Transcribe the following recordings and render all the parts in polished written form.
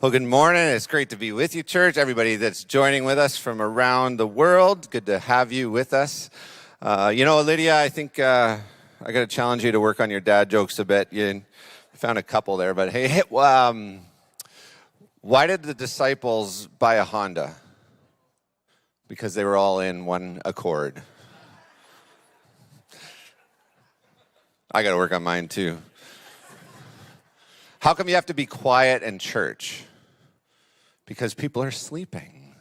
Well, good morning. It's great to be with you, church. Everybody that's joining with us from around the world, good to have you with us. Lydia, I think I got to challenge you to work on your dad jokes a bit. You found a couple there, but hey, why did the disciples buy a Honda? Because they were all in one accord. I got to work on mine too. How come you have to be quiet in church? Because people are sleeping.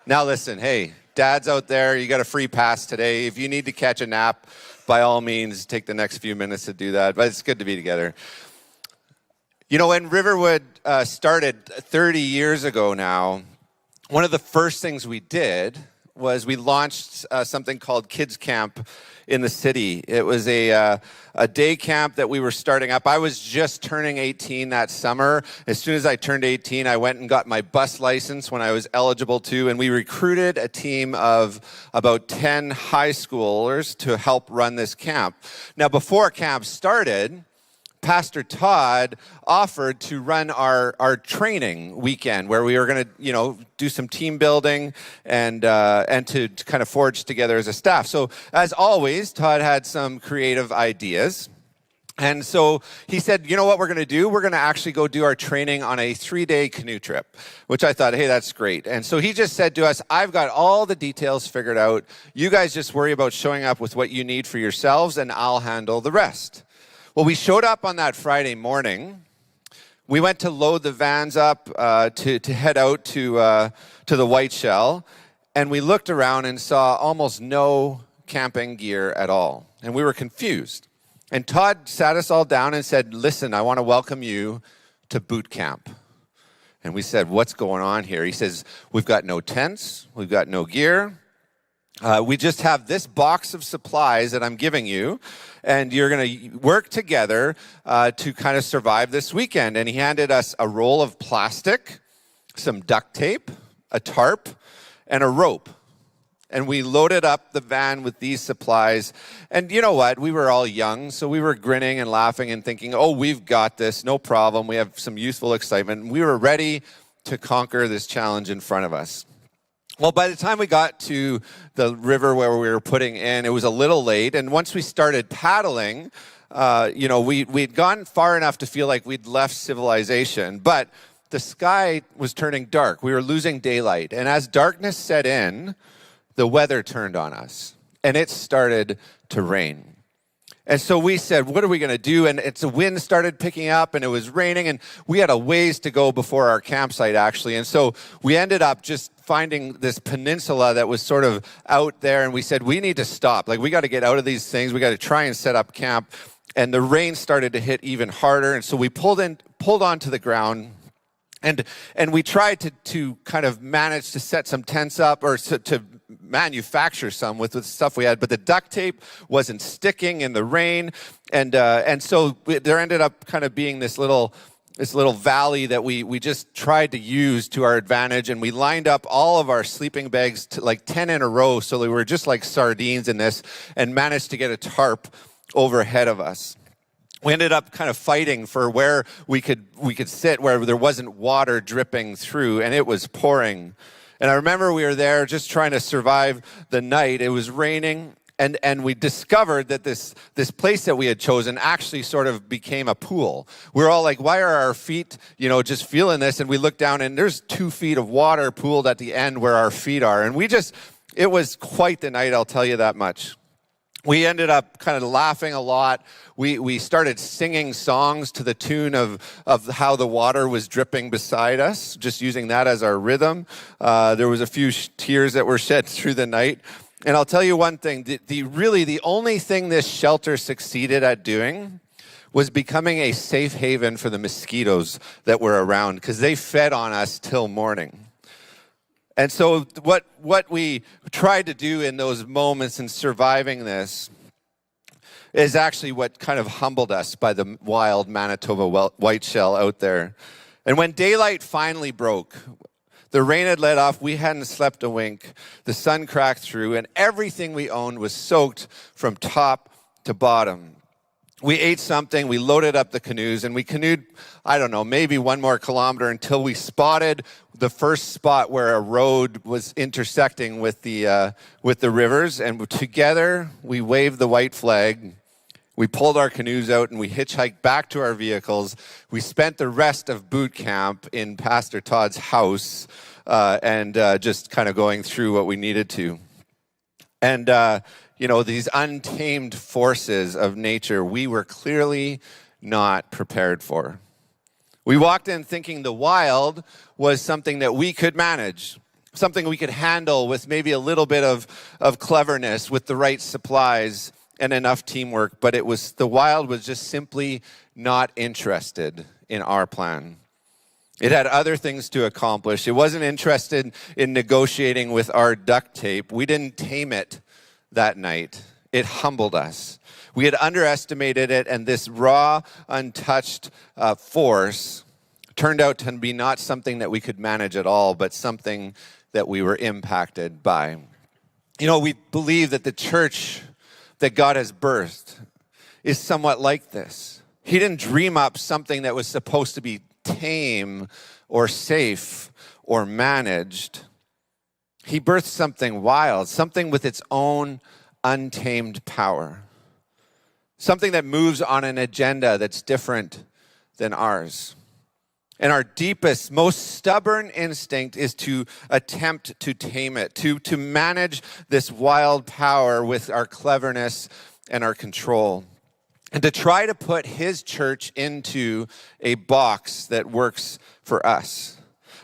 Now listen, hey, dads out there, you got a free pass today. If you need to catch a nap, by all means, take the next few minutes to do that. But it's good to be together. You know, when Riverwood started 30 years ago now, one of the first things we did was we launched something called Kids Camp in the city. It was a day camp that we were starting up. I was just turning 18 that summer. As soon as I turned 18, I went and got my bus license when I was eligible to, and we recruited a team of about 10 high schoolers to help run this camp. Now, before camp started, Pastor Todd offered to run our training weekend where we were going to, do some team building and to kind of forge together as a staff. So as always, Todd had some creative ideas. And so he said, you know what we're going to do? We're going to actually go do our training on a 3-day canoe trip, which I thought, hey, that's great. And so he just said to us, I've got all the details figured out. You guys just worry about showing up with what you need for yourselves, and I'll handle the rest. Well, we showed up on that Friday morning. We went to load the vans up to head out to the White Shell, and we looked around and saw almost no camping gear at all, and we were confused. And Todd sat us all down and said, listen, I want to welcome you to boot camp. And we said, what's going on here? He says, we've got no tents, we've got no gear. We just have this box of supplies that I'm giving you, and you're going to work together to kind of survive this weekend. And he handed us a roll of plastic, some duct tape, a tarp, and a rope. And we loaded up the van with these supplies. And you know what? We were all young, so we were grinning and laughing and thinking, oh, we've got this, no problem. We have some youthful excitement. We were ready to conquer this challenge in front of us. Well, by the time we got to the river where we were putting in, it was a little late. And once we started paddling, we'd gone far enough to feel like we'd left civilization. But the sky was turning dark. We were losing daylight. And as darkness set in, the weather turned on us. And it started to rain. And so we said, what are we going to do? And the wind started picking up, and it was raining, and we had a ways to go before our campsite, actually. And so we ended up just finding this peninsula that was sort of out there, and we said, we need to stop. Like, we got to get out of these things. We got to try and set up camp. And the rain started to hit even harder, and so we pulled onto the ground, and we tried to kind of manage to set some tents up, or to manufacture some with the stuff we had, but the duct tape wasn't sticking in the rain, and so there ended up kind of being this little valley that we just tried to use to our advantage, and we lined up all of our sleeping bags to like 10 in a row, so we were just like sardines in this, and managed to get a tarp overhead of us. We ended up kind of fighting for where we could sit, where there wasn't water dripping through, and it was pouring. And I remember we were there just trying to survive the night. It was raining, and we discovered that this place that we had chosen actually sort of became a pool. We were all like, why are our feet, just feeling this? And we looked down, and there's 2 feet of water pooled at the end where our feet are. And it was quite the night, I'll tell you that much. We ended up kind of laughing a lot. We started singing songs to the tune of how the water was dripping beside us, just using that as our rhythm. There was a few tears that were shed through the night. And I'll tell you one thing, the only thing this shelter succeeded at doing was becoming a safe haven for the mosquitoes that were around, because they fed on us till morning. And so what we tried to do in those moments in surviving this is actually what kind of humbled us by the wild Manitoba white shell out there. And when daylight finally broke, the rain had let off, we hadn't slept a wink, the sun cracked through, and everything we owned was soaked from top to bottom. We ate something, we loaded up the canoes, and we canoed, I don't know, maybe 1 more kilometer until we spotted the first spot where a road was intersecting with the rivers. And together, we waved the white flag. We pulled our canoes out and we hitchhiked back to our vehicles. We spent the rest of boot camp in Pastor Todd's house and just kind of going through what we needed to. And, these untamed forces of nature, we were clearly not prepared for. We walked in thinking the wild was something that we could manage, something we could handle with maybe a little bit of cleverness, with the right supplies and enough teamwork, but the wild was just simply not interested in our plan. It had other things to accomplish. It wasn't interested in negotiating with our duct tape. We didn't tame it that night. It humbled us. We had underestimated it, and this raw, untouched force turned out to be not something that we could manage at all, but something that we were impacted by. We believe that the church that God has birthed is somewhat like this. He didn't dream up something that was supposed to be tame or safe or managed. He birthed something wild, something with its own untamed power, something that moves on an agenda that's different than ours. And our deepest, most stubborn instinct is to attempt to tame it, to manage this wild power with our cleverness and our control, and to try to put his church into a box that works for us.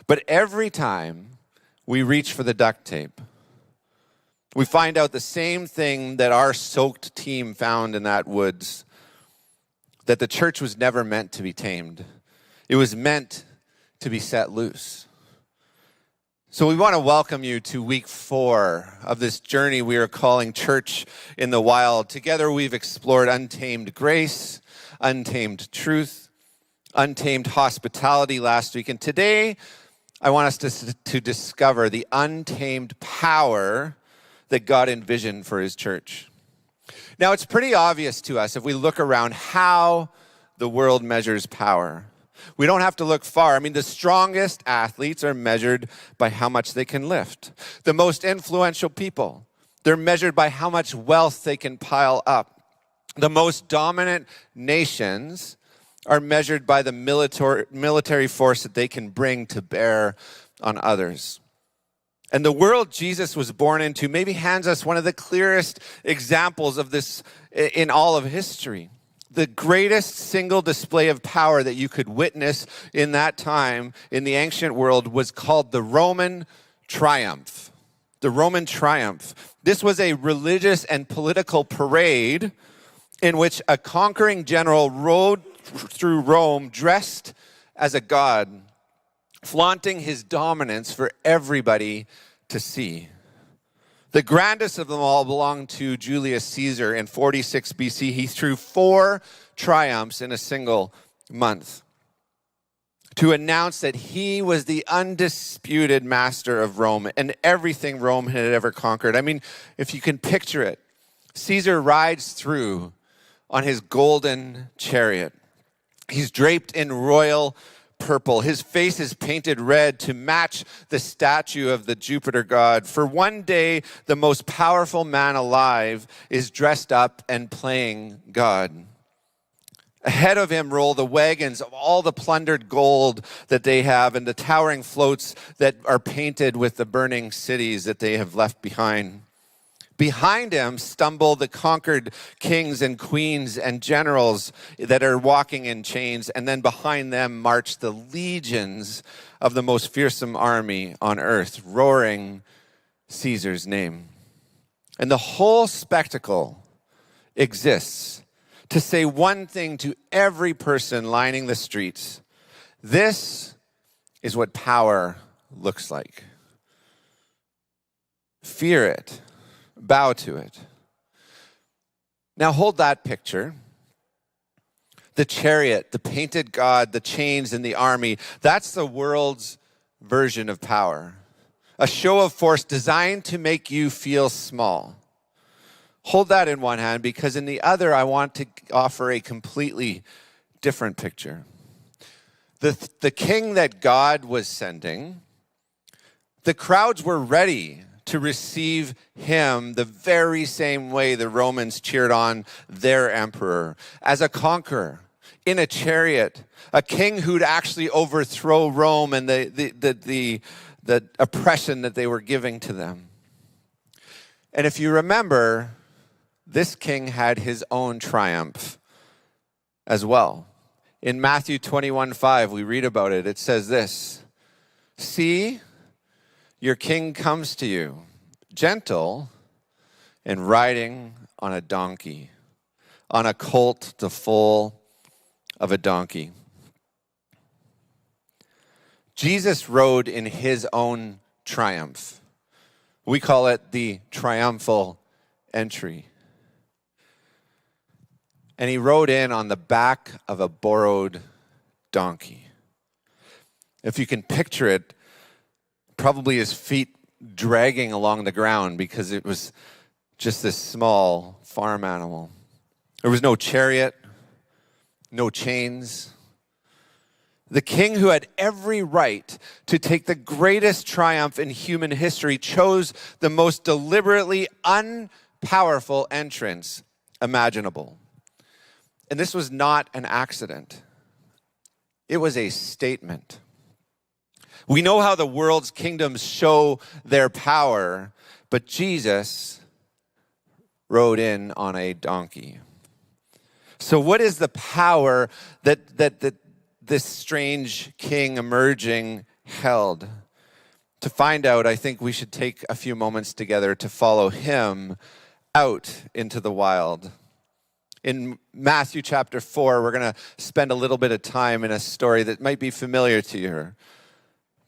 But every time we reach for the duct tape, we find out the same thing that our soaked team found in that woods, that the church was never meant to be tamed. It was meant to be set loose. So we want to welcome you to week 4 of this journey we are calling Church in the Wild. Together we've explored untamed grace, untamed truth, untamed hospitality last week. And today I want us to discover the untamed power that God envisioned for his church. Now, it's pretty obvious to us if we look around how the world measures power. We don't have to look far. I mean, the strongest athletes are measured by how much they can lift. The most influential people, they're measured by how much wealth they can pile up. The most dominant nations are measured by the military force that they can bring to bear on others. And the world Jesus was born into maybe hands us one of the clearest examples of this in all of history. The greatest single display of power that you could witness in that time in the ancient world was called the Roman triumph. The Roman triumph. This was a religious and political parade in which a conquering general rode through Rome dressed as a god, flaunting his dominance for everybody to see. The grandest of them all belonged to Julius Caesar in 46 BC. He threw 4 triumphs in a single month to announce that he was the undisputed master of Rome and everything Rome had ever conquered. I mean, if you can picture it, Caesar rides through on his golden chariot. He's draped in royal purple. His face is painted red to match the statue of the Jupiter god. For one day, the most powerful man alive is dressed up and playing God. Ahead of him roll the wagons of all the plundered gold that they have and the towering floats that are painted with the burning cities that they have left behind. Behind him stumble the conquered kings and queens and generals that are walking in chains. And then behind them march the legions of the most fearsome army on earth, roaring Caesar's name. And the whole spectacle exists to say one thing to every person lining the streets. This is what power looks like. Fear it. Bow to it. Now hold that picture. The chariot, the painted god, the chains, and the army. That's the world's version of power. A show of force designed to make you feel small. Hold that in one hand, because in the other, I want to offer a completely different picture. The king that God was sending, the crowds were ready to receive him the very same way the Romans cheered on their emperor, as a conqueror in a chariot, a king who'd actually overthrow Rome and the oppression that they were giving to them. And if you remember, this king had his own triumph as well. In Matthew 21:5, we read about it. It says this, "See, your king comes to you, gentle and riding on a donkey, on a colt, the foal of a donkey." Jesus rode in his own triumph. We call it the triumphal entry. And he rode in on the back of a borrowed donkey. If you can picture it, probably his feet dragging along the ground because it was just this small farm animal. There was no chariot, no chains. The king who had every right to take the greatest triumph in human history chose the most deliberately unpowerful entrance imaginable. And this was not an accident. It was a statement. We know how the world's kingdoms show their power, but Jesus rode in on a donkey. So what is the power that this strange king emerging held? To find out, I think we should take a few moments together to follow him out into the wild. In Matthew chapter 4, we're going to spend a little bit of time in a story that might be familiar to you.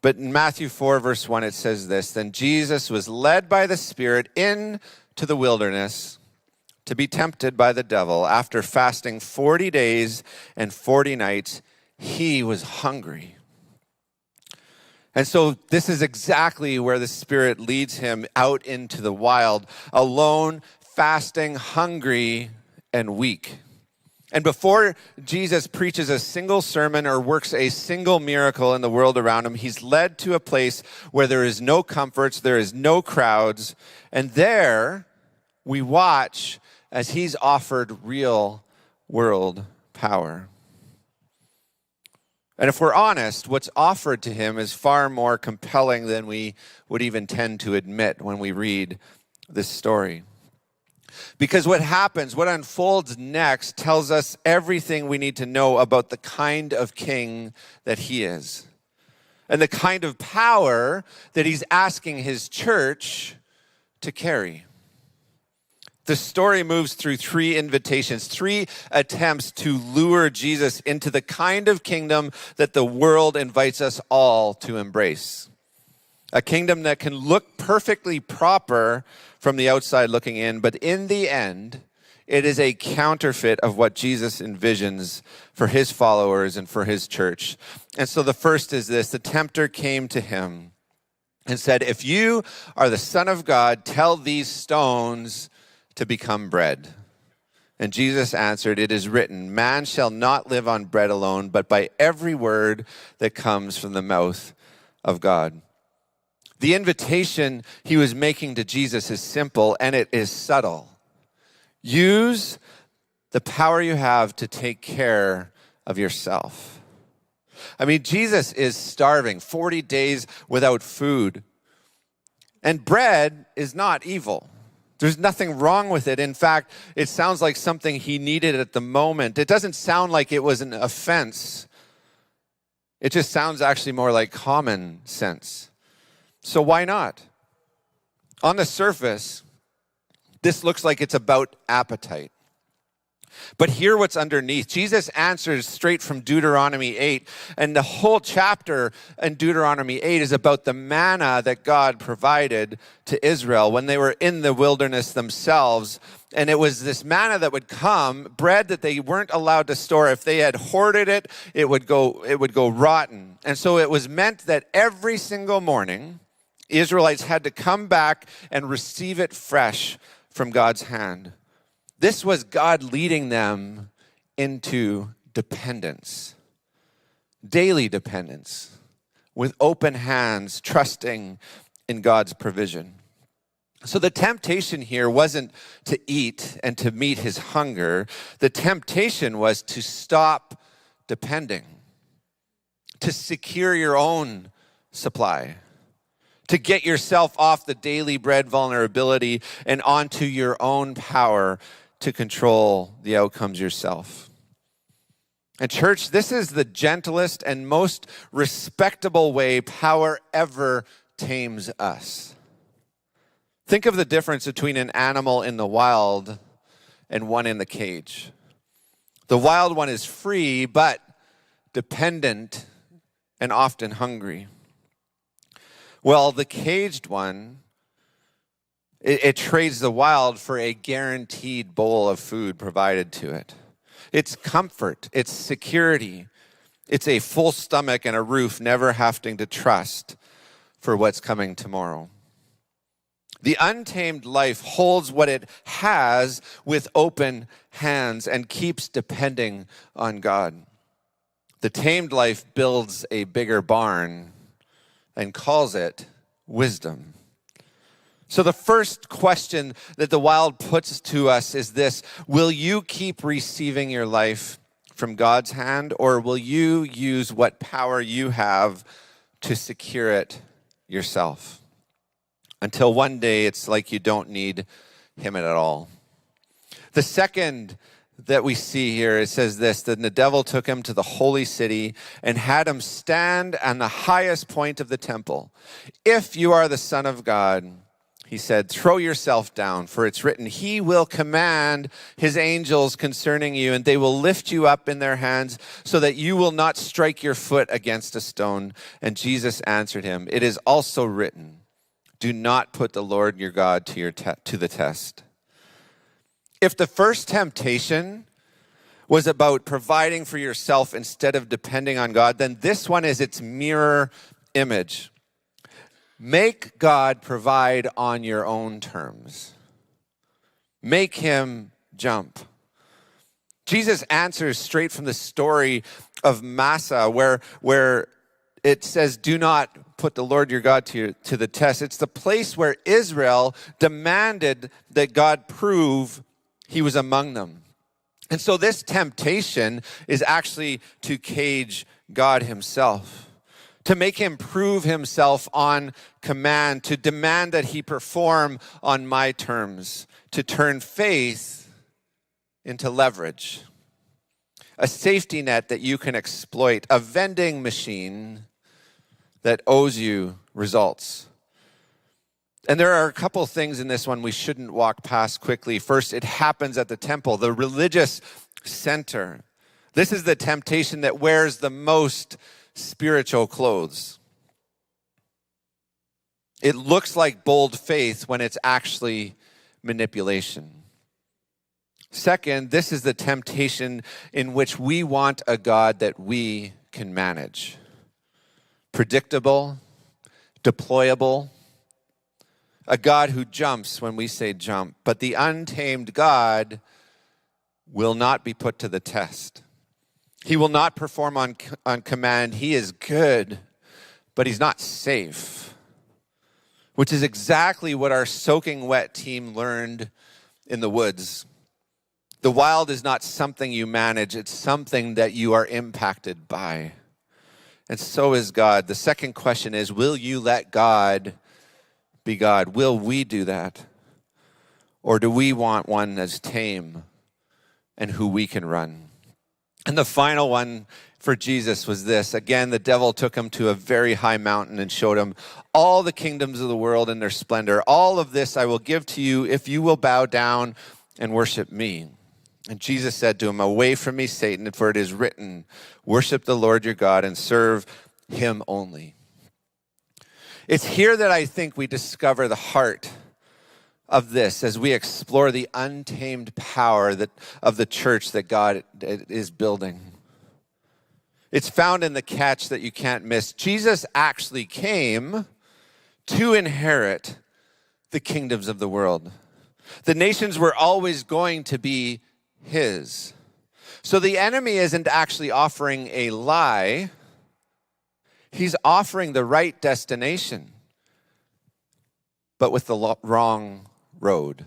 But in Matthew 4, verse 1, it says this, "Then Jesus was led by the Spirit into the wilderness to be tempted by the devil. After fasting 40 days and 40 nights, he was hungry." And so this is exactly where the Spirit leads him out into the wild, alone, fasting, hungry, and weak. And before Jesus preaches a single sermon or works a single miracle in the world around him, he's led to a place where there is no comforts, there is no crowds, and there we watch as he's offered real world power. And if we're honest, what's offered to him is far more compelling than we would even tend to admit when we read this story. Because what happens, what unfolds next, tells us everything we need to know about the kind of king that he is, and the kind of power that he's asking his church to carry. The story moves through three invitations, three attempts to lure Jesus into the kind of kingdom that the world invites us all to embrace. A kingdom that can look perfectly proper from the outside looking in, but in the end, it is a counterfeit of what Jesus envisions for his followers and for his church. And so the first is this: the tempter came to him and said, "If you are the Son of God, tell these stones to become bread." And Jesus answered, "It is written, man shall not live on bread alone, but by every word that comes from the mouth of God." The invitation he was making to Jesus is simple, and it is subtle. Use the power you have to take care of yourself. I mean, Jesus is starving, 40 days without food. And bread is not evil. There's nothing wrong with it. In fact, it sounds like something he needed at the moment. It doesn't sound like it was an offense. It just sounds actually more like common sense. So why not? On the surface, this looks like it's about appetite. But hear what's underneath. Jesus answers straight from Deuteronomy 8. And the whole chapter in Deuteronomy 8 is about the manna that God provided to Israel when they were in the wilderness themselves. And it was this manna that would come, bread that they weren't allowed to store. If they had hoarded it, it would go rotten. And so it was meant that every single morning, Israelites had to come back and receive it fresh from God's hand. This was God leading them into dependence, daily dependence, with open hands, trusting in God's provision. So the temptation here wasn't to eat and to meet his hunger. The temptation was to stop depending, to secure your own supply, to get yourself off the daily bread vulnerability and onto your own power to control the outcomes yourself. And church, this is the gentlest and most respectable way power ever tames us. Think of the difference between an animal in the wild and one in the cage. The wild one is free, but dependent and often hungry. Well, the caged one, it trades the wild for a guaranteed bowl of food provided to it. It's comfort, it's security, it's a full stomach and a roof, never having to trust for what's coming tomorrow. The untamed life holds what it has with open hands and keeps depending on God. The tamed life builds a bigger barn and calls it wisdom. So the first question that the wild puts to us is this: will you keep receiving your life from God's hand, or will you use what power you have to secure it yourself? Until one day it's like you don't need him at all. The second that we see here, it says this: then the devil took him to the holy city and had him stand on the highest point of the temple. If you are the Son of God, he said, throw yourself down, for it's written, he will command his angels concerning you, and they will lift you up in their hands so that you will not strike your foot against a stone. And Jesus answered him, it is also written, do not put the Lord your God to the test. If the first temptation was about providing for yourself instead of depending on God, then this one is its mirror image. Make God provide on your own terms. Make him jump. Jesus answers straight from the story of Massa, where it says, do not put the Lord your God to the test. It's the place where Israel demanded that God prove he was among them. And so this temptation is actually to cage God himself, to make him prove himself on command, to demand that he perform on my terms, to turn faith into leverage, a safety net that you can exploit, a vending machine that owes you results. And there are a couple things in this one we shouldn't walk past quickly. First, it happens at the temple, the religious center. This is the temptation that wears the most spiritual clothes. It looks like bold faith when it's actually manipulation. Second, this is the temptation in which we want a God that we can manage. Predictable, deployable, a God who jumps when we say jump. But the untamed God will not be put to the test. He will not perform on command. He is good, but he's not safe, which is exactly what our soaking wet team learned in the woods. The wild is not something you manage. It's something that you are impacted by. And so is God. The second question is, will you let God be God? Will we do that? Or do we want one that's tame and who we can run? And the final one for Jesus was this. Again, the devil took him to a very high mountain and showed him all the kingdoms of the world and their splendor. All of this I will give to you if you will bow down and worship me. And Jesus said to him, away from me, Satan, for it is written, worship the Lord your God and serve him only. It's here that I think we discover the heart of this as we explore the untamed power of the church that God is building. It's found in the catch that you can't miss. Jesus actually came to inherit the kingdoms of the world. The nations were always going to be his. So the enemy isn't actually offering a lie. He's offering the right destination, but with the wrong road.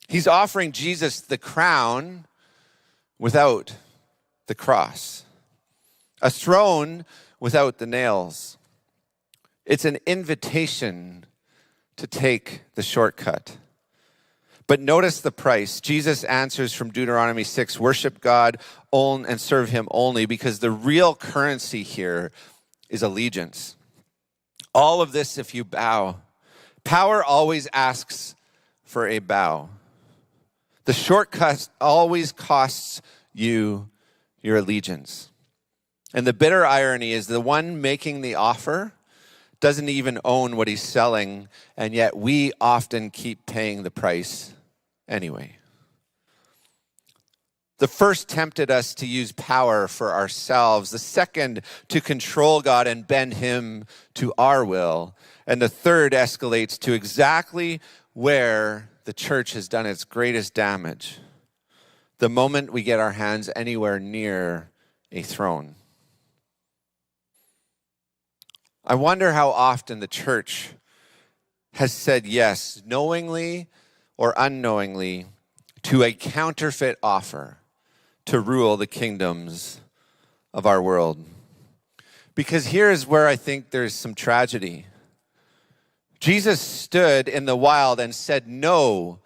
He's offering Jesus the crown without the cross, a throne without the nails. It's an invitation to take the shortcut. But notice the price. Jesus answers from Deuteronomy 6, worship God and serve him only, because the real currency here is allegiance. All of this if you bow. Power always asks for a bow. The shortcut always costs you your allegiance. And the bitter irony is the one making the offer doesn't even own what he's selling, and yet we often keep paying the price anyway. The first tempted us to use power for ourselves. The second, to control God and bend him to our will. And the third escalates to exactly where the church has done its greatest damage. The moment we get our hands anywhere near a throne. I wonder how often the church has said yes, knowingly or unknowingly, to a counterfeit offer to rule the kingdoms of our world. Because here is where I think there's some tragedy. Jesus stood in the wild and said no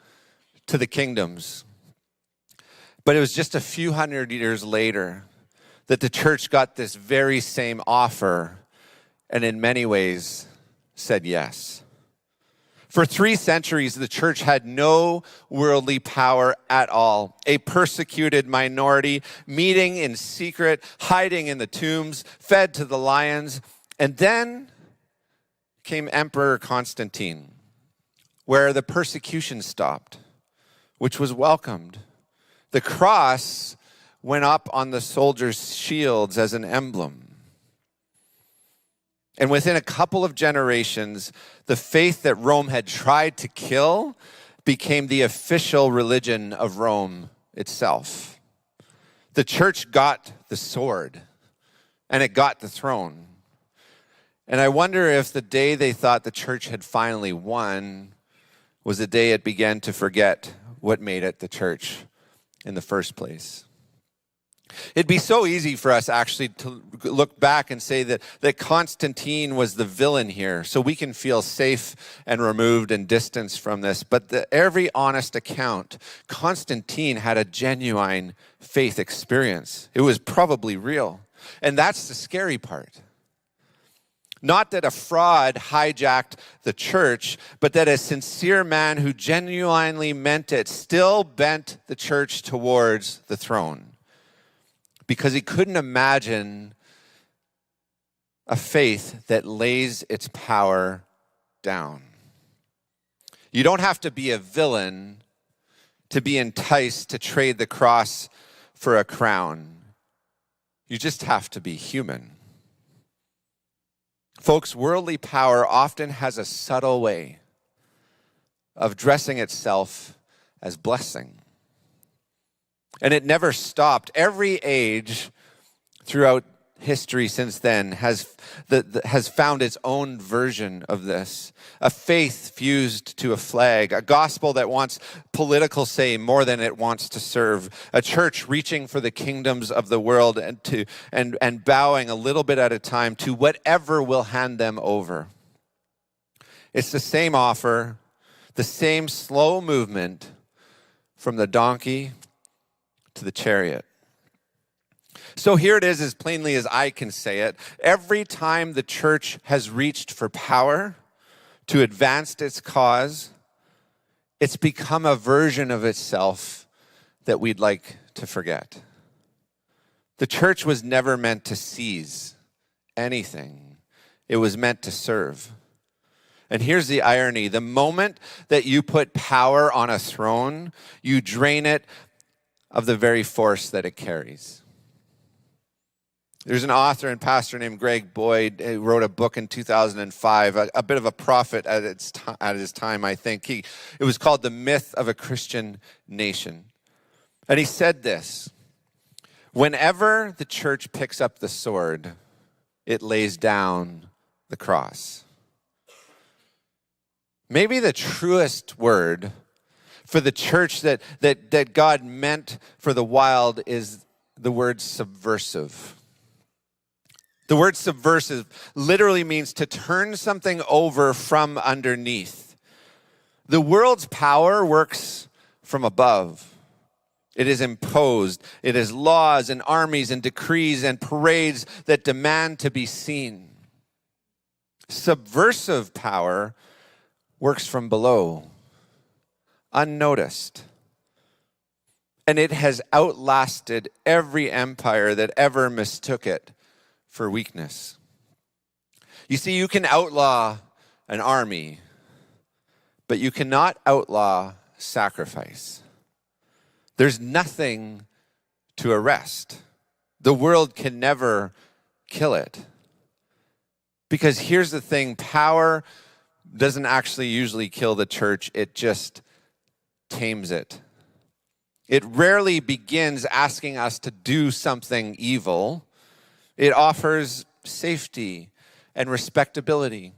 to the kingdoms. But it was just a few hundred years later that the church got this very same offer and in many ways said yes. For 3 centuries, the church had no worldly power at all. A persecuted minority, meeting in secret, hiding in the tombs, fed to the lions. And then came Emperor Constantine, where the persecution stopped, which was welcomed. The cross went up on the soldiers' shields as an emblem. And within a couple of generations, the faith that Rome had tried to kill became the official religion of Rome itself. The church got the sword, and it got the throne. And I wonder if the day they thought the church had finally won was the day it began to forget what made it the church in the first place. It'd be so easy for us actually to look back and say that Constantine was the villain here, so we can feel safe and removed and distanced from this. But every honest account, Constantine had a genuine faith experience. It was probably real. And that's the scary part. Not that a fraud hijacked the church, but that a sincere man who genuinely meant it still bent the church towards the throne. Because he couldn't imagine a faith that lays its power down. You don't have to be a villain to be enticed to trade the cross for a crown. You just have to be human. Folks, worldly power often has a subtle way of dressing itself as blessing. And it never stopped. Every age throughout history since then has found its own version of this. A faith fused to a flag, a gospel that wants political say more than it wants to serve, a church reaching for the kingdoms of the world and bowing a little bit at a time to whatever will hand them over. It's the same offer, the same slow movement from the donkey to the chariot. So here it is, as plainly as I can say it. Every time the church has reached for power to advance its cause, it's become a version of itself that we'd like to forget. The church was never meant to seize anything. It was meant to serve. And here's the irony. The moment that you put power on a throne, you drain it of the very force that it carries. There's an author and pastor named Greg Boyd who wrote a book in 2005, a bit of a prophet at his time, I think. It was called The Myth of a Christian Nation. And he said this: whenever the church picks up the sword, it lays down the cross. Maybe the truest word for the church that God meant for the wild is the word subversive. The word subversive literally means to turn something over from underneath. The world's power works from above. It is imposed. It is laws and armies and decrees and parades that demand to be seen. Subversive power works from below, unnoticed. And it has outlasted every empire that ever mistook it for weakness. You see, you can outlaw an army, but you cannot outlaw sacrifice. There's nothing to arrest. The world can never kill it. Because here's the thing, power doesn't actually usually kill the church, it just tames it. It rarely begins asking us to do something evil. It offers safety and respectability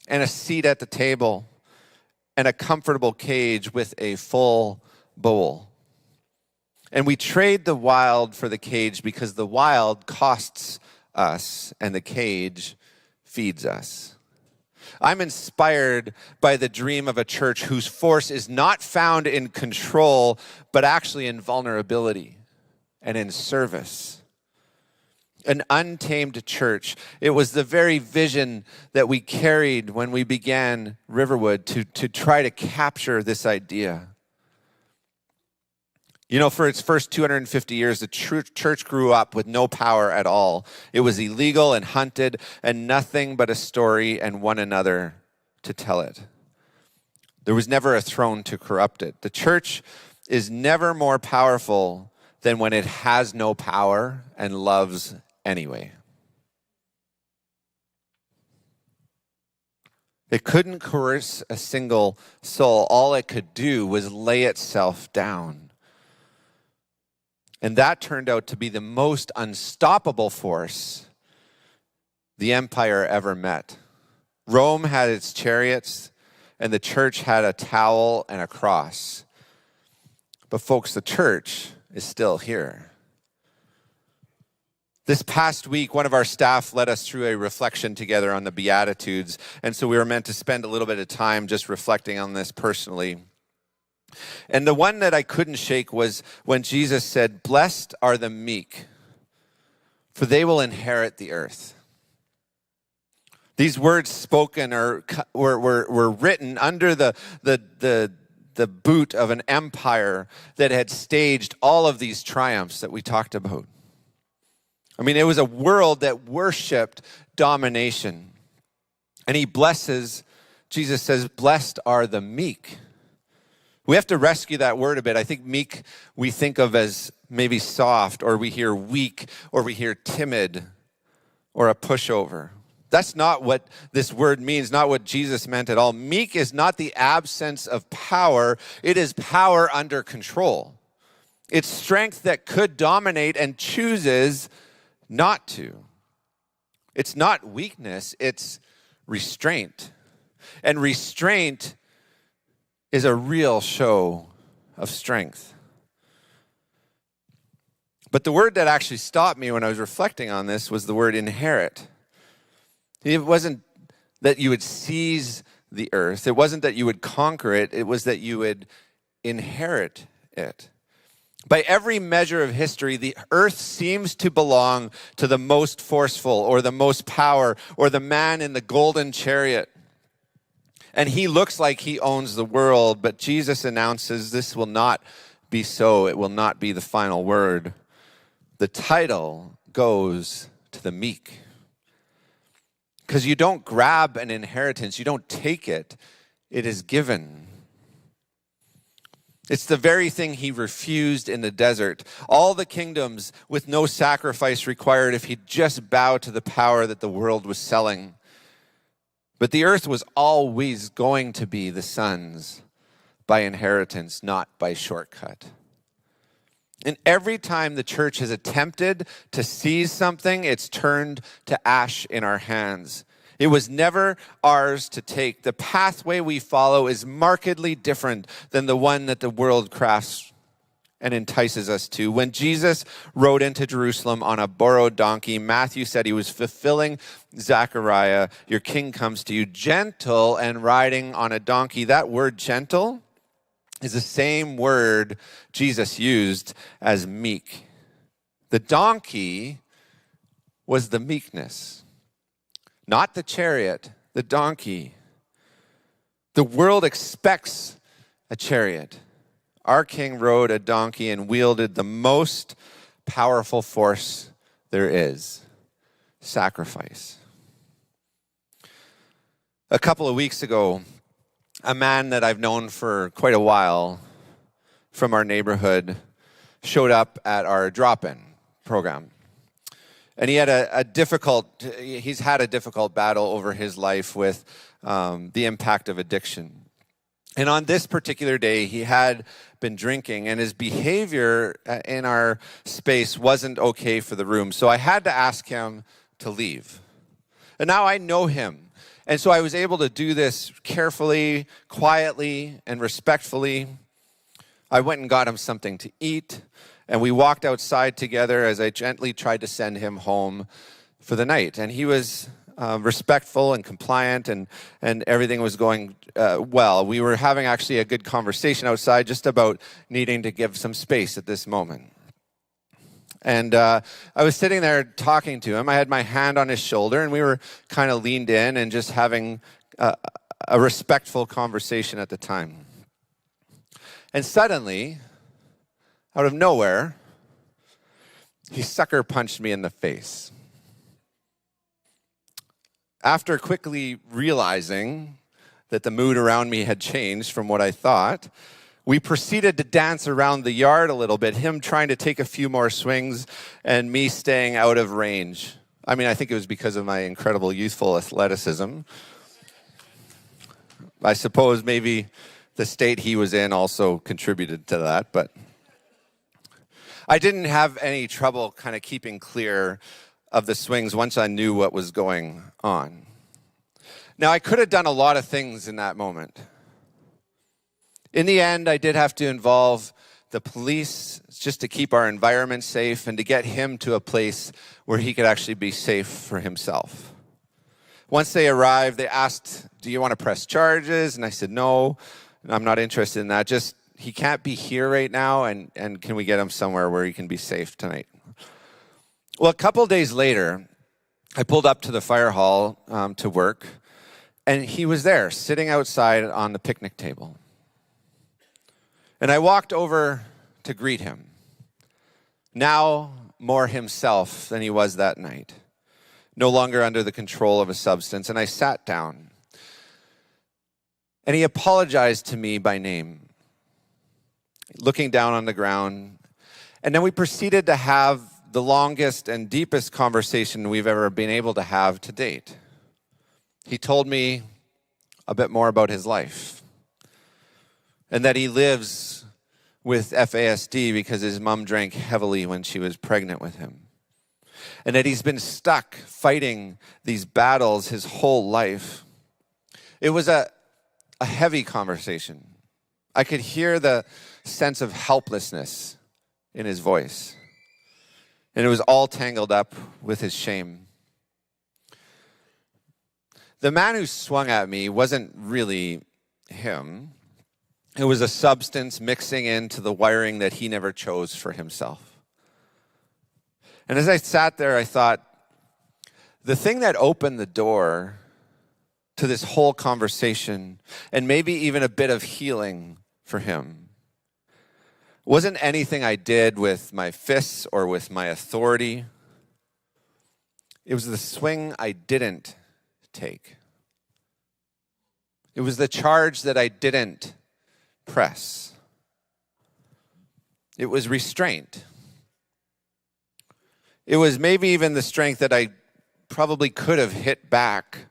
and a seat at the table and a comfortable cage with a full bowl. And we trade the wild for the cage because the wild costs us and the cage feeds us. I'm inspired by the dream of a church whose force is not found in control, but actually in vulnerability and in service. An untamed church. It was the very vision that we carried when we began Riverwood to try to capture this idea. You know, for its first 250 years, the church grew up with no power at all. It was illegal and hunted and nothing but a story and one another to tell it. There was never a throne to corrupt it. The church is never more powerful than when it has no power and loves anyway. It couldn't coerce a single soul. All it could do was lay itself down. And that turned out to be the most unstoppable force the empire ever met. Rome had its chariots, and the church had a towel and a cross. But folks, the church is still here. This past week, one of our staff led us through a reflection together on the Beatitudes, and so we were meant to spend a little bit of time just reflecting on this personally. And the one that I couldn't shake was when Jesus said, "Blessed are the meek, for they will inherit the earth." These words spoken were written under the boot of an empire that had staged all of these triumphs that we talked about. I mean, it was a world that worshiped domination. And Jesus says, "Blessed are the meek." We have to rescue that word a bit. I think meek we think of as maybe soft, or we hear weak, or we hear timid, or a pushover. That's not what this word means, not what Jesus meant at all. Meek is not the absence of power. It is power under control. It's strength that could dominate and chooses not to. It's not weakness, it's restraint. And restraint is a real show of strength. But the word that actually stopped me when I was reflecting on this was the word inherit. It wasn't that you would seize the earth. It wasn't that you would conquer it. It was that you would inherit it. By every measure of history, the earth seems to belong to the most forceful or the most power or the man in the golden chariot. And he looks like he owns the world, but Jesus announces this will not be so. It will not be the final word. The title goes to the meek. Because you don't grab an inheritance, you don't take it, it is given. It's the very thing he refused in the desert. All the kingdoms with no sacrifice required if he'd just bow to the power that the world was selling. But the earth was always going to be the Son's by inheritance, not by shortcut. And every time the church has attempted to seize something, it's turned to ash in our hands. It was never ours to take. The pathway we follow is markedly different than the one that the world crafts and entices us to. When Jesus rode into Jerusalem on a borrowed donkey, Matthew said he was fulfilling Zechariah, your king comes to you, gentle and riding on a donkey. That word gentle is the same word Jesus used as meek. The donkey was the meekness. Not the chariot, the donkey. The world expects a chariot. Our king rode a donkey and wielded the most powerful force there is, sacrifice. A couple of weeks ago, a man that I've known for quite a while from our neighborhood showed up at our drop-in program. And he had he's had a difficult battle over his life with the impact of addiction. And on this particular day, he had been drinking, and his behavior in our space wasn't okay for the room. So I had to ask him to leave. And now I know him. And so I was able to do this carefully, quietly, and respectfully. I went and got him something to eat. And we walked outside together as I gently tried to send him home for the night. And he was respectful and compliant, and everything was going well. We were having actually a good conversation outside just about needing to give some space at this moment. And I was sitting there talking to him. I had my hand on his shoulder, and we were kind of leaned in and just having a respectful conversation at the time. And suddenly, out of nowhere, he sucker punched me in the face. After quickly realizing that the mood around me had changed from what I thought, we proceeded to dance around the yard a little bit, him trying to take a few more swings and me staying out of range. I mean, I think it was because of my incredible youthful athleticism. I suppose maybe the state he was in also contributed to that, but I didn't have any trouble kind of keeping clear of the swings once I knew what was going on. Now, I could have done a lot of things in that moment. In the end, I did have to involve the police just to keep our environment safe and to get him to a place where he could actually be safe for himself. Once they arrived, they asked, "Do you want to press charges?" And I said, "No, I'm not interested in that. Just he can't be here right now, and can we get him somewhere where he can be safe tonight?" Well, a couple days later, I pulled up to the fire hall to work, and he was there, sitting outside on the picnic table. And I walked over to greet him, now more himself than he was that night, no longer under the control of a substance, and I sat down. And he apologized to me by name, looking down on the ground. And then we proceeded to have the longest and deepest conversation we've ever been able to have to date. He told me a bit more about his life, and that he lives with FASD because his mom drank heavily when she was pregnant with him, and that he's been stuck fighting these battles his whole life. It was a heavy conversation. I could hear the sense of helplessness in his voice, and it was all tangled up with his shame. The man who swung at me wasn't really him. It was a substance mixing into the wiring that he never chose for himself. And as I sat there, I thought, the thing that opened the door to this whole conversation, and maybe even a bit of healing for him, wasn't anything I did with my fists or with my authority. It was the swing I didn't take. It was the charge that I didn't press. It was restraint. It was maybe even the strength that I probably could have hit back,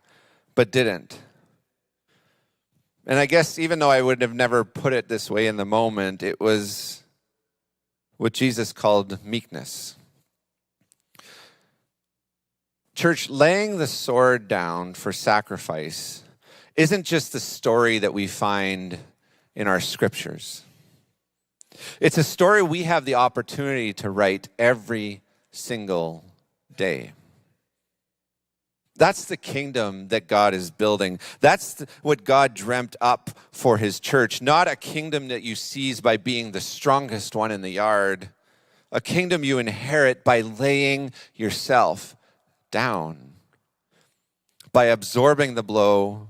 but didn't. And I guess even though I would have never put it this way in the moment, it was what Jesus called meekness. Church, laying the sword down for sacrifice isn't just the story that we find in our scriptures. It's a story we have the opportunity to write every single day. That's the kingdom that God is building. That's what God dreamt up for his church. Not a kingdom that you seize by being the strongest one in the yard. A kingdom you inherit by laying yourself down. By absorbing the blow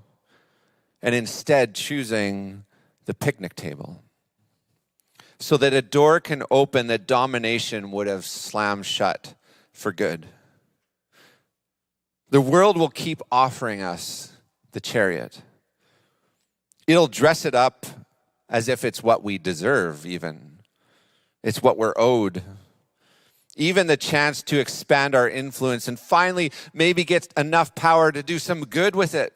and instead choosing the picnic table. So that a door can open that domination would have slammed shut for good. The world will keep offering us the chariot. It'll dress it up as if it's what we deserve, even. It's what we're owed. Even the chance to expand our influence and finally maybe get enough power to do some good with it.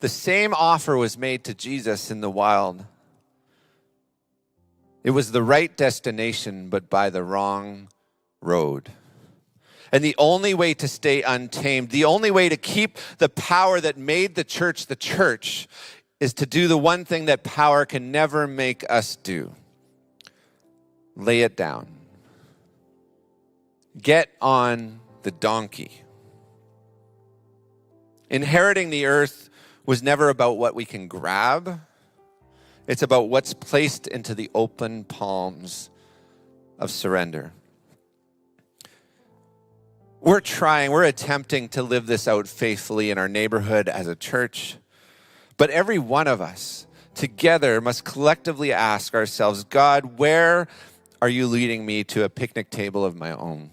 The same offer was made to Jesus in the wild. It was the right destination, but by the wrong road. And the only way to stay untamed, the only way to keep the power that made the church, is to do the one thing that power can never make us do. Lay it down. Get on the donkey. Inheriting the earth was never about what we can grab. It's about what's placed into the open palms of surrender. We're attempting to live this out faithfully in our neighborhood as a church. But every one of us together must collectively ask ourselves, God, where are you leading me to a picnic table of my own?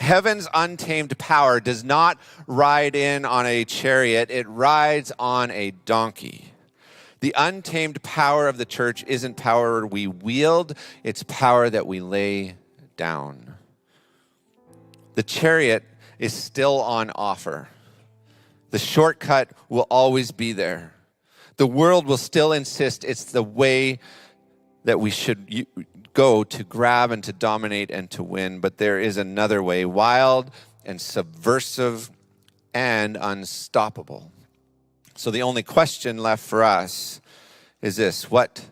Heaven's untamed power does not ride in on a chariot, it rides on a donkey. The untamed power of the church isn't power we wield, it's power that we lay down. The chariot is still on offer. The shortcut will always be there. The world will still insist it's the way that we should go to grab and to dominate and to win. But there is another way, wild and subversive and unstoppable. So the only question left for us is this: what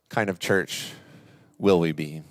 kind of church will we be?